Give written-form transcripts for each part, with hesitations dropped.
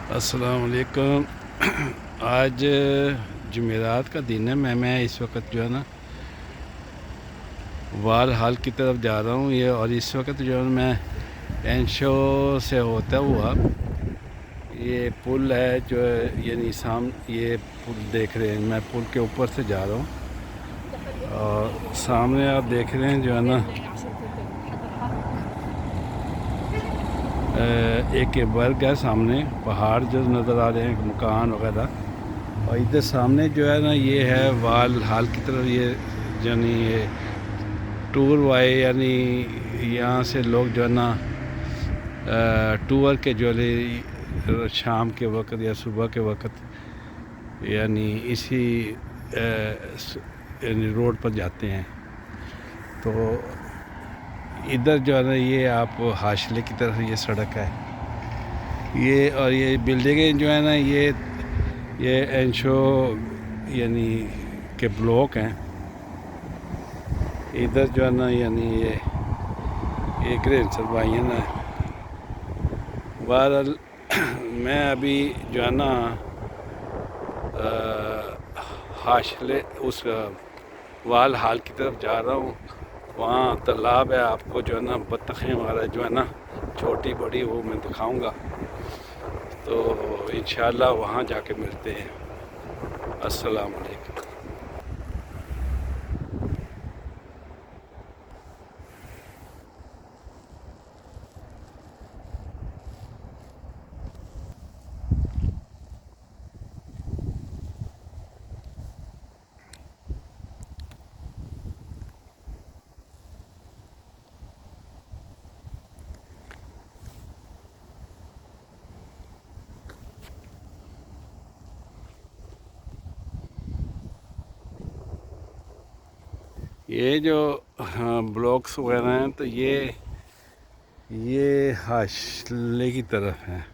अस्सलाम वालेकुम। आज जुमेरात का दिन है। मैं इस वक्त जो है ना वाल हाल की तरफ जा रहा हूँ। ये और इस वक्त जो है मैं एनशो से होता हुआ ये पुल है जो है यानी ये पुल देख रहे हैं। मैं पुल के ऊपर से जा रहा हूँ और सामने आप देख रहे हैं जो है ना एक बर्ग है, सामने पहाड़ जो नज़र आ रहे हैं, मकान वगैरह। और इधर सामने जो है ना ये है वाल हाल की तरफ। ये यानी ये टूर वाए यानी यहाँ से लोग जो है ना टूर के जो है शाम के वक्त या सुबह के वक्त यानी इसी यानी रोड पर जाते हैं। तो इधर जो है ना ये आप हाशले की तरफ ये सड़क है ये, और ये बिल्डिंगें जो है ना ये एंशो यानी के ब्लॉक हैं। इधर जो है ना यानी ये ग्रेंसर भाई है ना। बहरहाल मैं अभी जो है ना हाशले उस वाल हाल की तरफ जा रहा हूँ। वहाँ तालाब है, आपको जो है ना बत्तखें वगैरह जो है ना छोटी बड़ी वो मैं दिखाऊंगा। तो इंशाल्लाह वहाँ जाके मिलते हैं। अस्सलाम वालेकुम। ये जो ब्लॉक्स वगैरह हैं तो ये हाशले की तरफ है।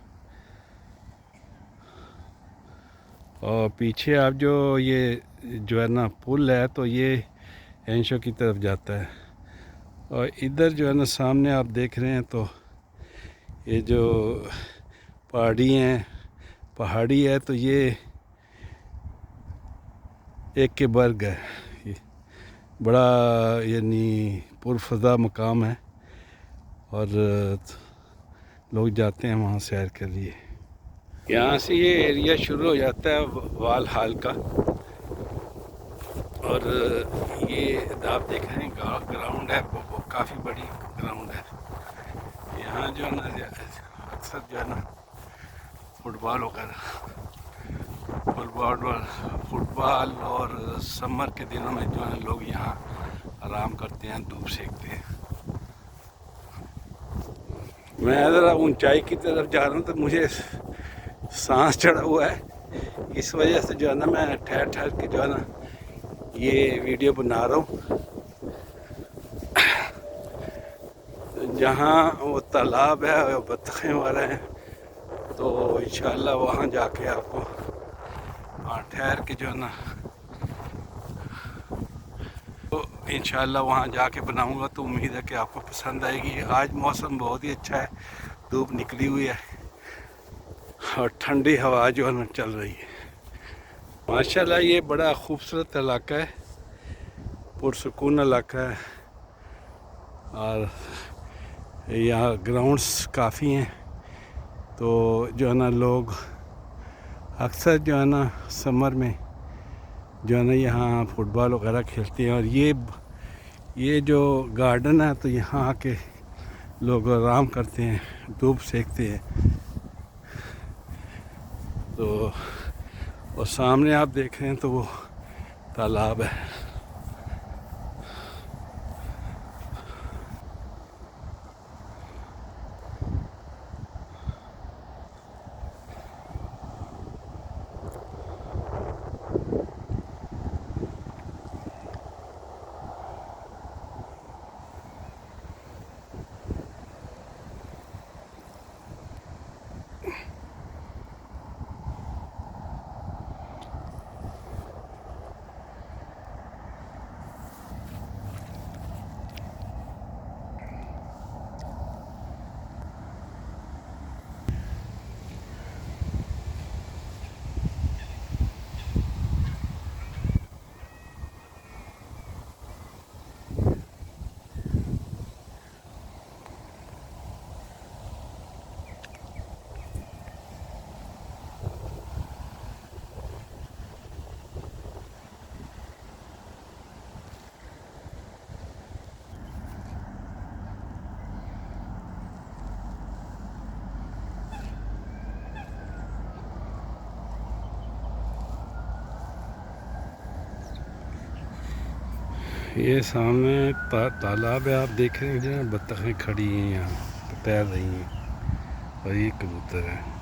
और पीछे आप ये जो है ना पुल है तो ये एंशो की तरफ जाता है। और इधर जो है ना सामने आप देख रहे हैं तो ये जो पहाड़ी है तो ये एक के बर्ग है। ये बड़ा यानी पुरफज़ा मकाम है और लोग जाते हैं वहाँ सैर के लिए। यहाँ से ये एरिया शुरू हो जाता है वाल हाल का। और ये आप देख रहे हैं ग्राउंड है, वो काफ़ी बड़ी ग्राउंड है। यहाँ जो है ना अक्सर जो है ना फुटबॉल वगैरह फुटबॉल और समर के दिनों में जो है लोग यहाँ आराम करते हैं, धूप सेकते हैं। मैं ज़रा ऊंचाई की तरफ जा रहा हूँ तो मुझे सांस चढ़ा हुआ है। इस वजह से जो है ना मैं ठहर ठहर के जो है ना ये वीडियो बना रहा हूँ। जहाँ वो तालाब है वो बत्तखें वाला है तो इंशाल्लाह वहाँ जाके आपको ठहर के जो है ना तो इंशाल्लाह वहाँ जाके बनाऊँगा। तो उम्मीद है कि आपको पसंद आएगी। आज मौसम बहुत ही अच्छा है, धूप निकली हुई है और ठंडी हवा जो है ना चल रही है। माशाल्लाह ये बड़ा खूबसूरत इलाका है, पुरसुकून इलाका है। और यहाँ ग्राउंड्स काफ़ी हैं तो जो है ना लोग अक्सर जो है ना समर में जो है ना यहाँ फुटबॉल वगैरह खेलते हैं। और ये जो गार्डन है तो यहाँ आके लोग आराम करते हैं, धूप सेकते हैं। तो और सामने आप देख रहे हैं तो वो तालाब है। ये सामने तालाब है, आप देख रहे हैं जो बत्तखें खड़ी हैं यहाँ तैर रही हैं और ये कबूतर है।